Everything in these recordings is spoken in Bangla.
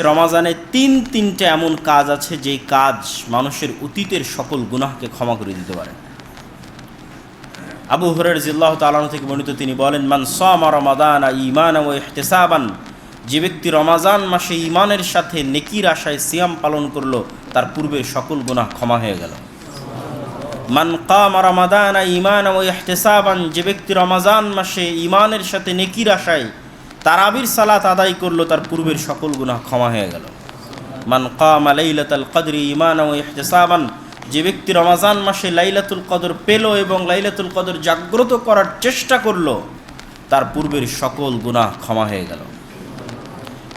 রমাজানে তিনটে এমন কাজ আছে যেই কাজ মানুষের অতীতের সকল গুনাহকে ক্ষমা করে দিতে পারে। আবু হুরায়রা রাদিয়াল্লাহু তাআলা আনহু থেকে বর্ণিত, তিনি বলেন, মান সামা রমাদানা ঈমানান ওয়া ইহতিসাবান, যে ব্যক্তি রমাজান মাসে ঈমানের সাথে নেকির আশায় সিয়াম পালন করলো, তার পূর্বের সকল গুনাহ ক্ষমা হয়ে গেল। মান কামা রমাদানা ঈমানান ওয়া ইহতিসাবান, যে ব্যক্তি রমাজান মাসে ঈমানের সাথে নেকির আশায় তারাবির সালাত আদায় করলো, তার পূর্বের সকল গুনাহ ক্ষমা হয়ে গেল। মান কামা লাইলাতুল কদরি ঈমানান ওয়া ইহতিসাবান, যে ব্যক্তি রমাজান মাসে লাইলাতুল কদর পেল এবং লাইলাতুল কদর জাগ্রত করার চেষ্টা করলো, তার পূর্বের সকল গুনাহ ক্ষমা হয়ে গেল।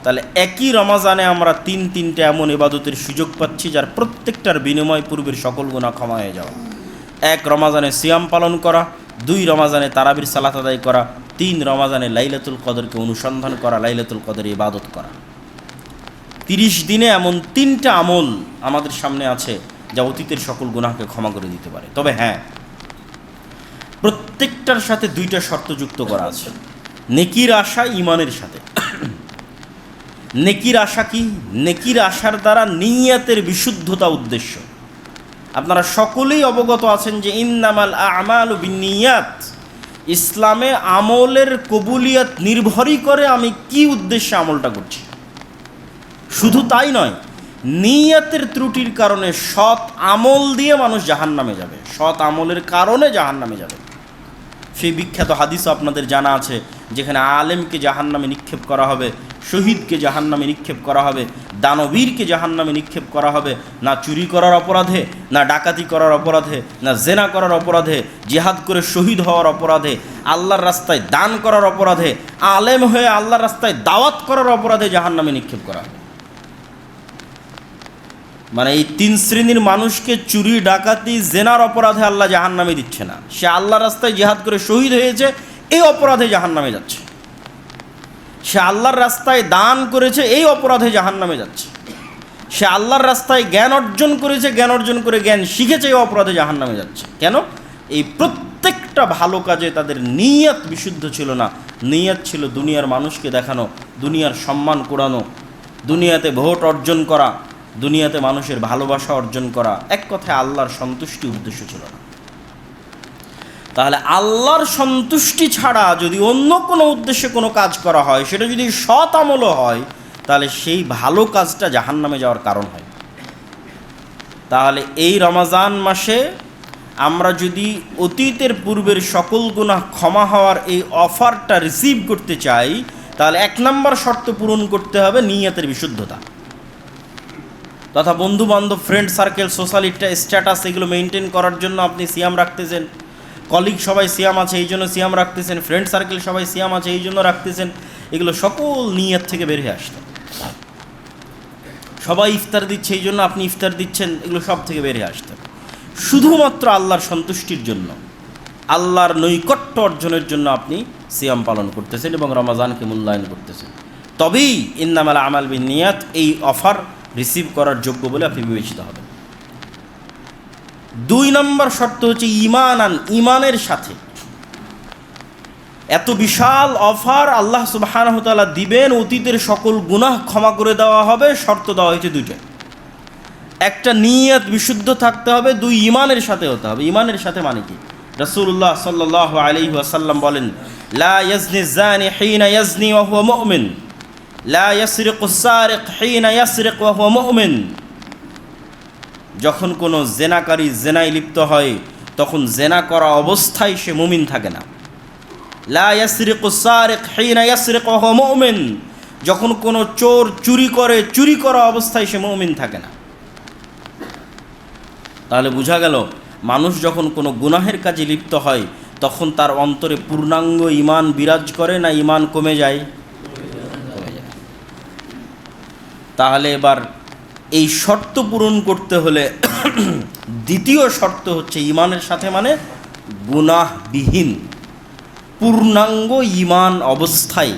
তাহলে একই রমাজানে আমরা তিনটে এমন ইবাদতের সুযোগ পাচ্ছি যার প্রত্যেকটার বিনিময় পূর্বের সকল গুনাহ ক্ষমা হয়ে যাওয়া। 1 রমাজানে সিয়াম পালন করা, 2 রমাজানে তারাবির সালাত আদায় করা, 3 রমাজানে লাইলাতুল কদরকে অনুসন্ধান করা, লাইলাতুল কদরে ইবাদত করা। 30 দিনে এমন 3টা আমল আমাদের সামনে আছে যা অতীতের সকল গুনাহকে ক্ষমা করে দিতে পারে। তবে হ্যাঁ, প্রত্যেকটার সাথে 2টা শর্ত যুক্ত করা আছে। নেকির আশা ঈমানের সাথে। নেকির আশা কি? নেকির আশার দ্বারা নিয়তের বিশুদ্ধতা উদ্দেশ্য। আপনারা সকলেই অবগত আছেন যে ইন্নামাল আমালু বিন্নিয়াত, ইসলামে আমলের কবুলিয়ত নির্ভরই করে আমি কি উদ্দেশ্যে আমলটা করছি। শুধু তাই নয়, নিয়তের ত্রুটির কারণে সৎ আমল দিয়ে মানুষ জাহান্নামে যাবে, সৎ আমলের কারণে জাহান্নামে যাবে। সেই বিখ্যাত হাদিসও আপনাদের জানা আছে, যেখানে আলেমকে জাহান্নামে নিক্ষেপ করা হবে, শহীদকে জাহান্নামে নিক্ষেপ করা হবে, দানবীরকে জাহান্নামে নিক্ষেপ করা হবে, না চুরি করার অপরাধে, না ডাকাতি করার অপরাধে, না জেনা করার অপরাধে, জিহাদ করে শহীদ হওয়ার অপরাধে, আল্লাহর রাস্তায় দান করার অপরাধে, আলেম হয়ে আল্লাহর রাস্তায় দাওয়াত করার অপরাধে জাহান্নামে নিক্ষেপ করা হবে। মানে এই 3 শ্রেণীর মানুষকে চুরি, ডাকাতি, জেনার অপরাধে আল্লাহ জাহান্নামে দিচ্ছে না। সে আল্লাহর রাস্তায় জিহাদ করে শহীদ হয়েছে, এই অপরাধে জাহান্নামে যাচ্ছে। সে আল্লাহর রাস্তায় দান করেছে, এই অপরাধে জাহান্নামে যাচ্ছে। সে আল্লাহর রাস্তায় জ্ঞান অর্জন করেছে, জ্ঞান অর্জন করে জ্ঞান শিখেছে, এই অপরাধে জাহান্নামে যাচ্ছে। কেন? এই প্রত্যেকটা ভালো কাজে তাদের নিয়ত বিশুদ্ধ ছিল না। নিয়ত ছিল দুনিয়ার মানুষকে দেখানো, দুনিয়ার সম্মান কুড়ানো, দুনিয়াতে ভোট অর্জন করা, দুনিয়াতে মানুষের ভালোবাসা অর্জন করা। এক কথায় আল্লাহর সন্তুষ্টি উদ্দেশ্য ছিল না। তাহলে আল্লাহর সন্তুষ্টি ছাড়া যদি অন্য কোনো উদ্দেশ্যে কোনো কাজ করা হয়, সেটা যদি সৎ আমলও হয়, তাহলে সেই ভালো কাজটা জাহান্নামে যাওয়ার কারণ হয়। তাহলে এই রমাজান মাসে আমরা যদি অতীতের পূর্বের সকল গুনাহ ক্ষমা হওয়ার এই অফারটা রিসিভ করতে চাই, তাহলে 1 নম্বর শর্ত পূরণ করতে হবে নিয়তের বিশুদ্ধতা। তথা বন্ধু বান্ধব, ফ্রেন্ড সার্কেল, সোশ্যাল স্ট্যাটাস, এগুলো মেনটেন করার জন্য আপনি সিয়াম রাখতেছেন। কলিগ সবাই সিয়াম আছে এই জন্য সিয়াম রাখতেছেন, ফ্রেন্ড সার্কেল সবাই সিয়াম আছে এই জন্য রাখতেছেন। এগুলো সকল নিয়ত থেকে বের হয়ে আসতে। সবাই ইফতার দিচ্ছে এই জন্য আপনি ইফতার দিচ্ছেন, এগুলো সব থেকে বের হয়ে আসতে। শুধুমাত্র আল্লাহর সন্তুষ্টির জন্য, আল্লাহর নৈকট্য অর্জনের জন্য আপনি সিয়াম পালন করতেছেন এবং রমাজানকে মূল্যায়ন করতেছেন। তবেই ইন্নামাল আমাল বিন্নিয়াত এই অফার রিসিভ করার যোগ্য বলে আপনি বিবেচিত হবেন। 2 নম্বর শর্ত হচ্ছে ঈমানান, ঈমানের সাথে। এত বিশাল অফার আল্লাহ সুবহানাহু ওয়া তাআলা দিবেন, অতীতের সকল গুনাহ ক্ষমা করে দেওয়া হবে। শর্ত দেওয়া হয়েছে 2টা। একটা নিয়ত বিশুদ্ধ থাকতে হবে, 2 ঈমানের সাথে হতে হবে। ঈমানের সাথে মানে কি? রাসূলুল্লাহ সাল্লাল্লাহু আলাইহি ওয়াসাল্লাম বলেন, লা ইয়াজনি যানি হিনা ইয়াজনি ওয়া হুয়া মুমিন, লা ইয়াসরিকু সারিক হিনা ইয়াসরিক ওয়া হুয়া মুমিন। যখন কোনো জেনাকারী জেনায় লিপ্ত হয়, তখন জেনা করা অবস্থায় সে মুমিন থাকে না। লা ইয়াসরিকু সারিক হিনা ইয়াসরিক ওয়া হুয়া মুমিন। যখন কোনো চোর চুরি করে, চুরি করা অবস্থায় সে মুমিন থাকে না। তাহলে বোঝা গেল, মানুষ যখন কোনো গুনাহের কাজে লিপ্ত হয়, তখন তার অন্তরে পূর্ণাঙ্গ ঈমান বিরাজ করে না ঈমান কমে যায়? কমে যায়। তাহলে এবার এই শর্ত পূরণ করতে হলে দ্বিতীয় শর্ত হচ্ছে ঈমানের সাথে, মানে গুনাহবিহীন পূর্ণাঙ্গ ঈমান অবস্থায়।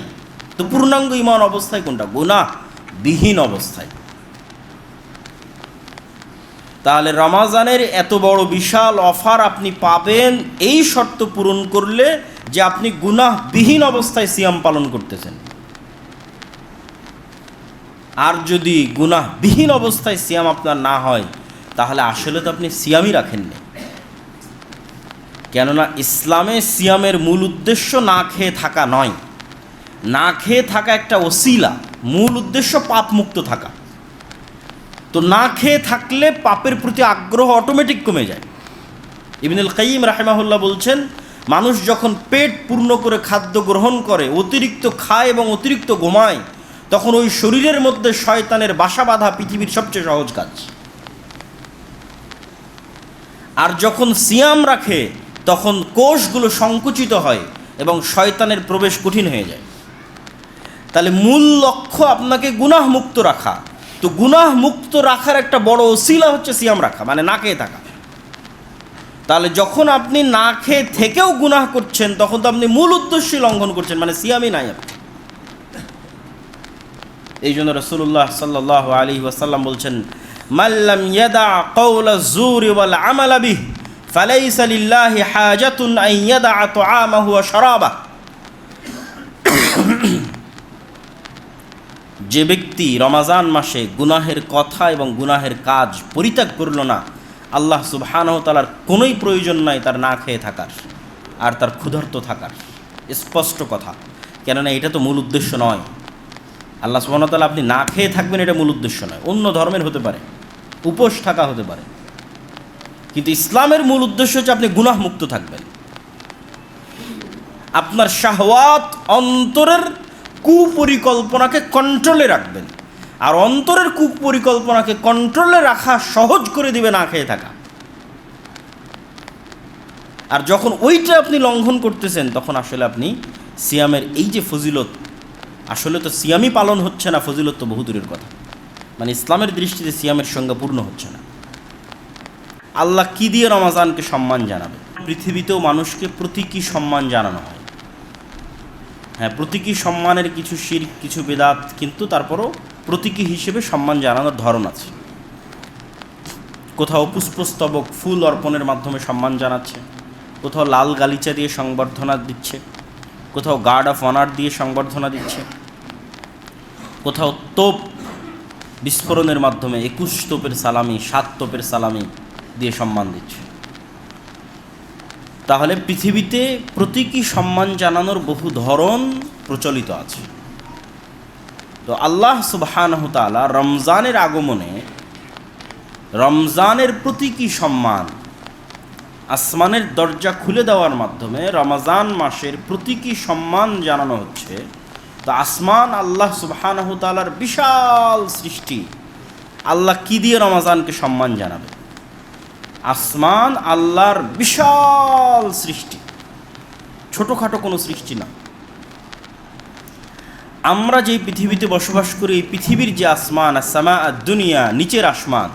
তো পূর্ণাঙ্গ ঈমান অবস্থায় কোনটা? গুনাহবিহীন অবস্থায়। তাহলে রমাজানের এত বড় বিশাল অফার আপনি পাবেন এই শর্ত পূরণ করলে যে আপনি গুনাহবিহীন অবস্থায় সিয়াম পালন করতেছেন। আর যদি গুনাহবিহীন অবস্থায় সিয়াম আপনার না হয়, তাহলে আসলে তো আপনি সিয়ামই রাখেননি। কেননা ইসলামে সিয়ামের মূল উদ্দেশ্য না খেয়ে থাকা নয়। না খেয়ে থাকা একটা ওসিলা, মূল উদ্দেশ্য পাপ মুক্ত থাকা। তো না খেয়ে থাকলে পাপের প্রতি আগ্রহ অটোমেটিক কমে যায়। ইবনুল কাইয়িম রাহিমাহুল্লাহ বলছেন, মানুষ যখন পেট পূর্ণ করে খাদ্য গ্রহণ করে, অতিরিক্ত খায় এবং অতিরিক্ত ঘুমায়, তখন ওই শরীরের মধ্যে শয়তানের বাসা বাঁধা পৃথিবীর সবচেয়ে সহজ কাজ। আর যখন সিয়াম রাখে, তখন কোষগুলো সংকুচিত হয় এবং শয়তানের প্রবেশ কঠিন হয়ে যায়। তাহলে মূল লক্ষ্য আপনাকে গুনাহ মুক্ত রাখা। তো গুনাহ মুক্ত রাখার একটা বড় ওসিলা হচ্ছে সিয়াম রাখা, মানে না খেয়ে থাকা। তাহলে যখন আপনি না খেয়ে থেকেও গুনাহ করছেন, তখন তো আপনি মূল উদ্দেশ্যই লঙ্ঘন করছেন, মানে সিয়ামই নাই আপনি। এই জন্য রাসূলুল্লাহ সাল্লাল্লাহু আলাইহি ওয়াসাল্লাম বলছেন, মাল্লাম ইয়াদা কাওলা যুরি ওয়াল আমালা বিহি ফালাইসা লিল্লাহি হাজাতুন আন ইয়াদা তুআমাহু ওয়া শারাবাহু। যে ব্যক্তি রমাজান মাসে গুনাহের কথা এবং গুনাহের কাজ পরিত্যাগ করল না, আল্লাহ সুবহানাহু ওয়া তাআলার কোনোই প্রয়োজন নাই তার না খেয়ে থাকার আর তার ক্ষুধার্ত থাকার। স্পষ্ট কথা, কেননা এটা তো মূল উদ্দেশ্য নয়। আল্লাহ সুবহানাহু ওয়া তাআলা আপনি না খেয়ে থাকবেন, এটা মূল উদ্দেশ্য নয়। অন্য ধর্মের হতে পারে, উপোস থাকা হতে পারে, কিন্তু ইসলামের মূল উদ্দেশ্য হচ্ছে আপনি গুনাহ মুক্ত থাকবেন। আপনার শাহওয়াত, অন্তরের কুপরিকল্পনাকে কন্ট্রোলে রাখবেন। আর অন্তরের কুপরিকল্পনাকে কন্ট্রোলে রাখা সহজ করে দিবে না খেয়ে থাকা। আর যখন ওইটা আপনি লঙ্ঘন করতেছেন, তখন আসলে আপনি সিয়ামের এই যে ফজিলত, আসলে তো সিয়ামই পালন হচ্ছে না, ফজিলত তো বহু দূরের কথা। মানে ইসলামের দৃষ্টিতে সিয়ামের সংজ্ঞা পূর্ণ হচ্ছে না। আল্লাহ কি দিয়ে রমাজানকে সম্মান জানাবে? পৃথিবীতেও মানুষকে প্রতীকী সম্মান জানানো হয়। হ্যাঁ, প্রতীকী সম্মানের কিছু শিরক, কিছু বেদাত, কিন্তু তারপরও প্রতীকী হিসেবে সম্মান জানানোর ধরন আছে। কোথাও পুষ্পস্তবক, ফুল অর্পণের মাধ্যমে সম্মান জানাচ্ছে, কোথাও লাল গালিচা দিয়ে সংবর্ধনা দিচ্ছে, কোথাও গার্ড অফ অনার দিয়ে সংবর্ধনা দিচ্ছে, কোথাও তোপ বিস্ফোরণের মাধ্যমে 21 তোপের সালামি, 7 তোপের সালামি দিয়ে সম্মান দিচ্ছে। তাহলে পৃথিবীতে প্রতীকী সম্মান জানানোর বহু ধরন প্রচলিত আছে। তো আল্লাহ সুবহানাহু ওয়া তাআলা রমজানের আগমনে রমজানের প্রতীকী সম্মান, আসমানের দরজা খুলে দেওয়ার মাধ্যমে রমজান মাসের প্রতীকী সম্মান জানানো হচ্ছে। তো আসমান আল্লাহ সুবহানাহু ওয়া তাআলার বিশাল সৃষ্টি, আল্লাহ কি দিয়ে রমজানকে সম্মান জানাবে? আসমান আল্লাহর বিশাল সৃষ্টি, ছোটোখাটো কোনো সৃষ্টি না। আমরা যে পৃথিবীতে বসবাস করি, এই পৃথিবীর যে আসমান, আস-সামা আদ-দুনিয়া, নিচের আসমান,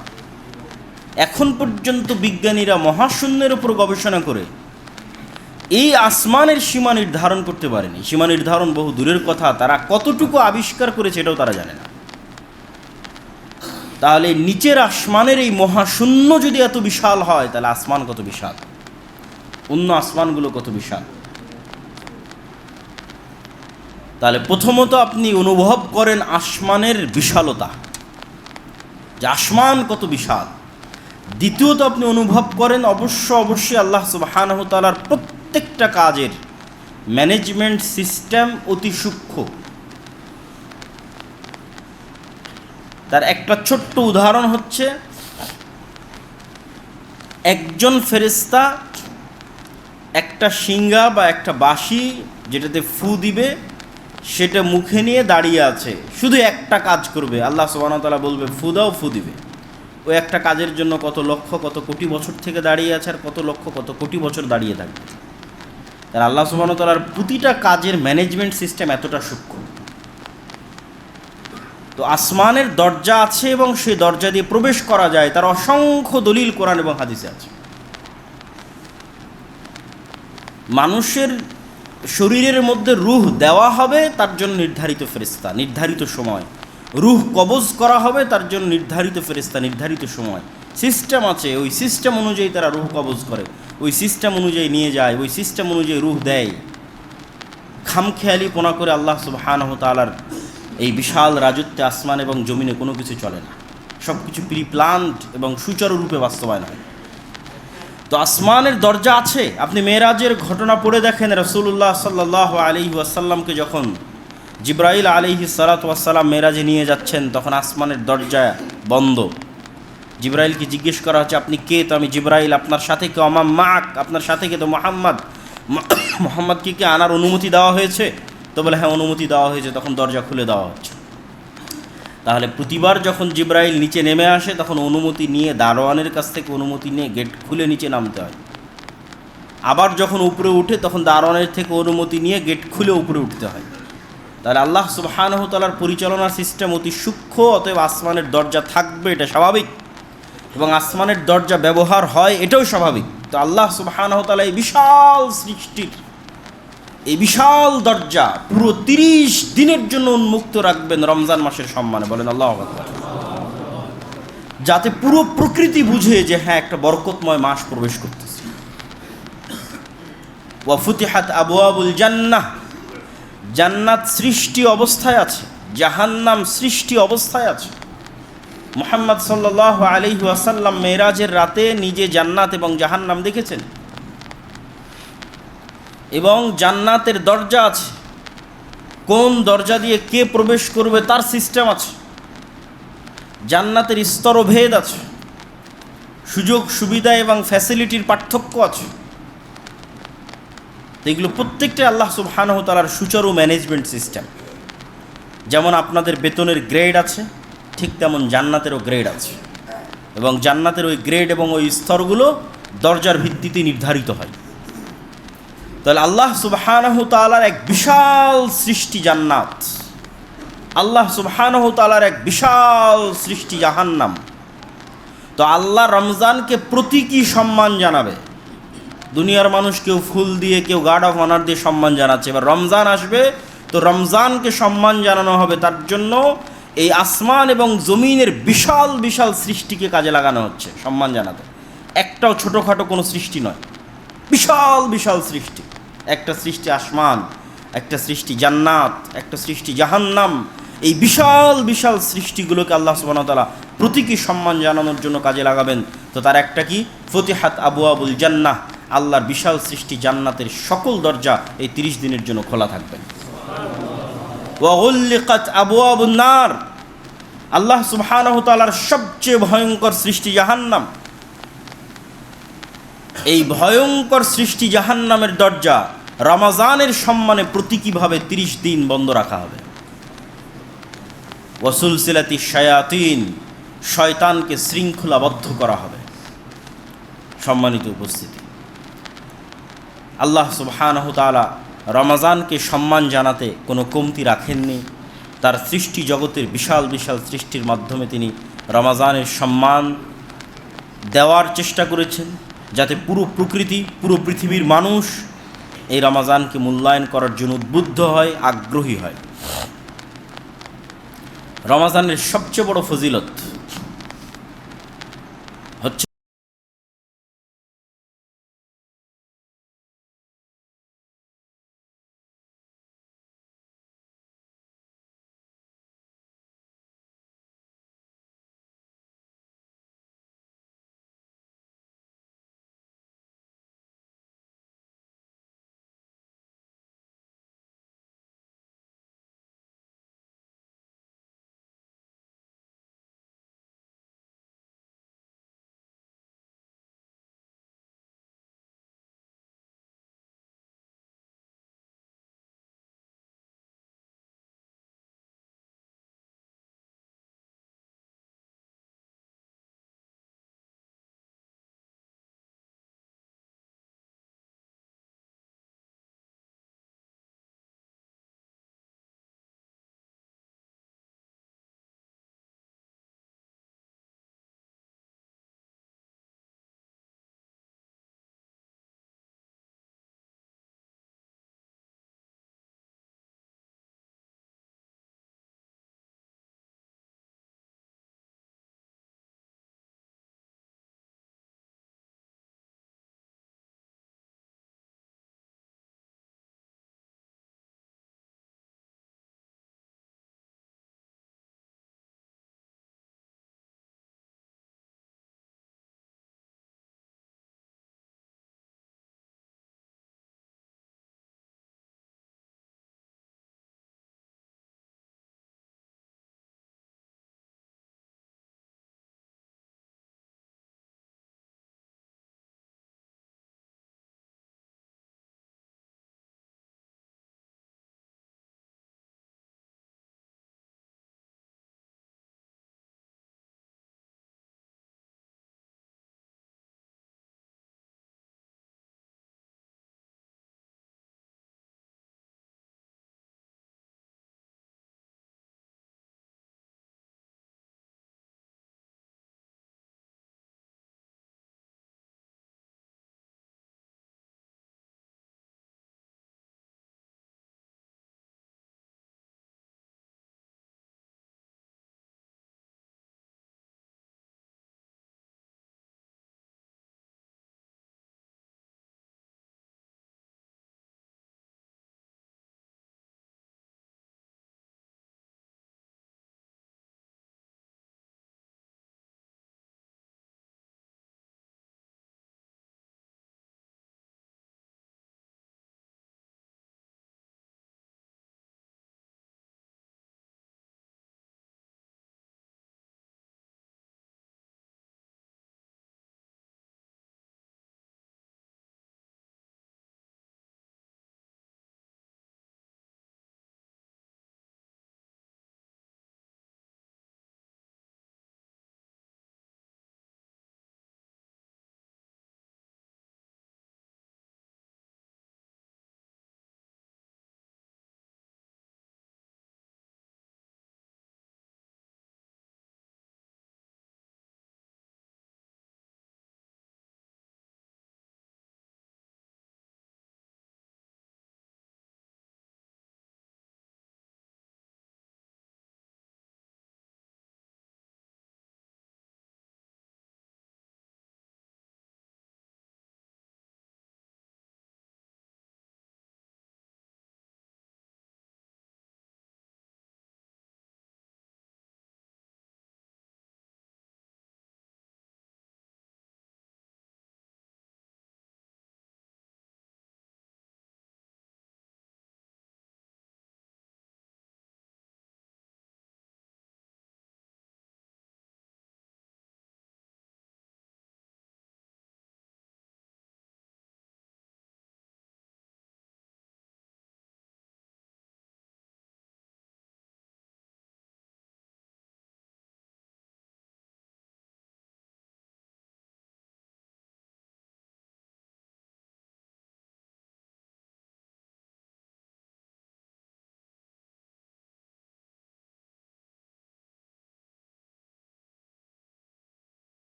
এখন পর্যন্ত বিজ্ঞানীরা মহাশূন্যের উপর গবেষণা করে এই আসমানের সীমা নির্ধারণ করতে পারেনি। সীমা নির্ধারণ বহু দূরের কথা, তারা কতটুকু আবিষ্কার করেছে এটাও তারা জানে না। তাহলে নিচের আসমানের এই মহাশূন্য যদি এত বিশাল হয়, তাহলে আসমান কত বিশাল, অন্য আসমানগুলো কত বিশাল। তাহলে প্রথমত আপনি অনুভব করেন আসমানের বিশালতা, যে আসমান কত বিশাল। দ্বিতীয়ত আপনি অনুভব করেন অবশ্যই আল্লাহ সুবহানাহু ওয়া তাআলার প্রত্যেকটা কাজের ম্যানেজমেন্ট সিস্টেম অতি সূক্ষ্ম। তার একটা ছোট্ট উদাহরণ হচ্ছে, একজন ফেরেশতা একটা শিঙ্গা বা একটা বাঁশি যেটাতে ফু দিবে, সেটা মুখে নিয়ে দাঁড়িয়ে আছে, শুধু একটা কাজ করবে। আল্লাহ সুবহানাহু ওয়া তাআলা বলবে ফু দাও, ফু দিবে। ওই একটা কাজের জন্য কত লক্ষ কত কোটি বছর থেকে দাঁড়িয়ে আছে, আর কত লক্ষ কত কোটি বছর দাঁড়িয়ে থাকবে। তার আল্লাহ সুবহানাহু ওয়া তাআলার প্রতিটা কাজের ম্যানেজমেন্ট সিস্টেম এতটা সূক্ষ্ম। তো আসমানের দরজা আছে এবং সেই দরজা দিয়ে প্রবেশ করা যায়, তার অসংখ্য দলিল কোরআন এবং হাদিসে আছে। মানুষের শরীরের মধ্যে রূহ দেওয়া হবে, তার জন্য নির্ধারিত ফেরেশতা, নির্ধারিত সময়। রূহ কবজ করা হবে, তার জন্য নির্ধারিত ফেরেশতা, নির্ধারিত সময়। সিস্টেম আছে, ওই সিস্টেম অনুযায়ী তারা রূহ কবজ করে, ওই সিস্টেম অনুযায়ী নিয়ে যায়, ওই সিস্টেম অনুযায়ী রূহ দেয়। খামখেয়ালিপনা করে আল্লাহ সুবহানাহু ওয়া তাআলার এই বিশাল রাজত্বে আসমান এবং জমিনে কোনো কিছু চলে না, সব কিছু প্রিপ্লান্ড এবং সুচারুরূপে বাস্তবায়ন হয়। তো আসমানের দরজা আছে। আপনি মেরাজের ঘটনা পড়ে দেখেন, রাসূলুল্লাহ সাল্লাল্লাহু আলাইহি ওয়াসাল্লামকে যখন জিবরাইল আলাইহিস সালাতু ওয়াস সালাম মেরাজে নিয়ে যাচ্ছেন, তখন আসমানের দরজা বন্ধ। জিবরাইলকে জিজ্ঞেস করা হচ্ছে, আপনি কে? তো আমি জিবরাইল। আপনার সাথে কে? আমাম মাক, আপনার সাথে কে? তো মোহাম্মদকে কি আনার অনুমতি দেওয়া হয়েছে? তো বলে হ্যাঁ, অনুমতি দেওয়া হয়েছে। তখন দরজা খুলে দেওয়া হচ্ছে। তাহলে প্রতিবার যখন জিবরাইল নিচে নেমে আসে, তখন অনুমতি নিয়ে, দারোয়ানের কাছ থেকে অনুমতি নিয়ে গেট খুলে নিচে নামতে হয়। আবার যখন উপরে উঠে, তখন দারোয়ানের থেকে অনুমতি নিয়ে গেট খুলে উপরে উঠতে হয়। তাহলে আল্লাহ সুবহানাহু ওয়া তাআলার পরিচালনার সিস্টেম অতি সূক্ষ্ম। অতএব আসমানের দরজা থাকবে, এটা স্বাভাবিক, এবং আসমানের দরজা ব্যবহার হয়, এটাও স্বাভাবিক। তো আল্লাহ সুবহানাহু ওয়া তাআলা এই বিশাল সৃষ্টির এই বিশাল দরজা পুরো 30 দিনের জন্য উন্মুক্ত রাখবেন রমজান মাসের সম্মানে। বলেন আল্লাহু আকবার। যাতে পুরো প্রকৃতি বুঝে যে হ্যাঁ, একটা বরকতময় মাস প্রবেশ করতেছে। ওয়া ফুতিহাত আবওয়াবুল জান্নাহ, জান্নাত সৃষ্টি অবস্থায় আছে, জাহান্নাম সৃষ্টি অবস্থায় আছে। মুহাম্মদ সাল্লাল্লাহু আলাইহি ওয়াসাল্লাম মেরাজের রাতে নিজে জান্নাত এবং জাহান্নাম দেখেছেন, এবং জান্নাতের দরজা আছে। কোন দরজা দিয়ে কে প্রবেশ করবে তার সিস্টেম আছে। জান্নাতের স্তরভেদ আছে, সুযোগ সুবিধা এবং ফ্যাসিলিটির পার্থক্য আছে। এগুলো প্রত্যেকটাই আল্লাহ সুবহানাহু ওয়া তাআলার সুচারু ম্যানেজমেন্ট সিস্টেম। যেমন আপনাদের বেতনের গ্রেড আছে, ঠিক তেমন জান্নাতেরও গ্রেড আছে, এবং জান্নাতের ওই গ্রেড এবং ওই স্তরগুলো দরজার ভিত্তিতে নির্ধারিত হয়। তাহলে আল্লাহ সুবহানাহু ওয়া তাআলার এক বিশাল সৃষ্টি জান্নাত, আল্লাহ সুবহানাহু ওয়া তাআলার এক বিশাল সৃষ্টি জাহান্নাম। তো আল্লাহ রমজানকে প্রতীকী সম্মান জানাবে। দুনিয়ার মানুষ কেউ ফুল দিয়ে, কেউ গার্ড অফ অনার দিয়ে সম্মান জানাচ্ছে। এবার রমজান আসবে, তো রমজানকে সম্মান জানানো হবে। তার জন্য এই আসমান এবং জমিনের বিশাল বিশাল সৃষ্টিকে কাজে লাগানো হচ্ছে সম্মান জানাতে। একটাও ছোটোখাটো কোনো সৃষ্টি নয়, বিশাল বিশাল সৃষ্টি। একটা সৃষ্টি আসমান, একটা সৃষ্টি জান্নাত, একটা সৃষ্টি জাহান্নাম। এই বিশাল বিশাল সৃষ্টিগুলোকে আল্লাহ সুবহানাহু ওয়া তাআলা প্রতীকী সম্মান জানানোর জন্য কাজে লাগাবেন। তো তার একটা কি? ফুতিহাত আবওয়াবুল জান্নাহ, আল্লাহর বিশাল সৃষ্টি জান্নাতের সকল দরজা এই 30 দিনের জন্য খোলা থাকবে। ওয়া গুল্লিকাত আবওয়াবুন নার, আল্লাহ সুবহানাহু ওয়া তাআলার সবচেয়ে ভয়ঙ্কর সৃষ্টি জাহান্নাম। এই ভয়ঙ্কর সৃষ্টি জাহান্নামের দরজা রমজানের সম্মানে প্রতীকীভাবে 30 দিন বন্ধ রাখা হবে। ওয়াসুলসিলাতি শায়াতিন, শয়তানকে শৃঙ্খলাবদ্ধ করা হবে। সম্মানিত উপস্থিতি, আল্লাহ সুবহানাহু ওয়া তাআলা রমজানকে সম্মান জানাতে কোনো কমতি রাখেননি। তার সৃষ্টি জগতের বিশাল বিশাল সৃষ্টির মাধ্যমে তিনি রমজানের সম্মান দেওয়ার চেষ্টা করেছেন, যাতে পুরো প্রকৃতি, পুরো পৃথিবীর মানুষ এই রমজানকে মূল্যায়ন করার জন্য উদ্বুদ্ধ হয়, আগ্রহী হয়। রমজানের সবচেয়ে বড় ফজিলত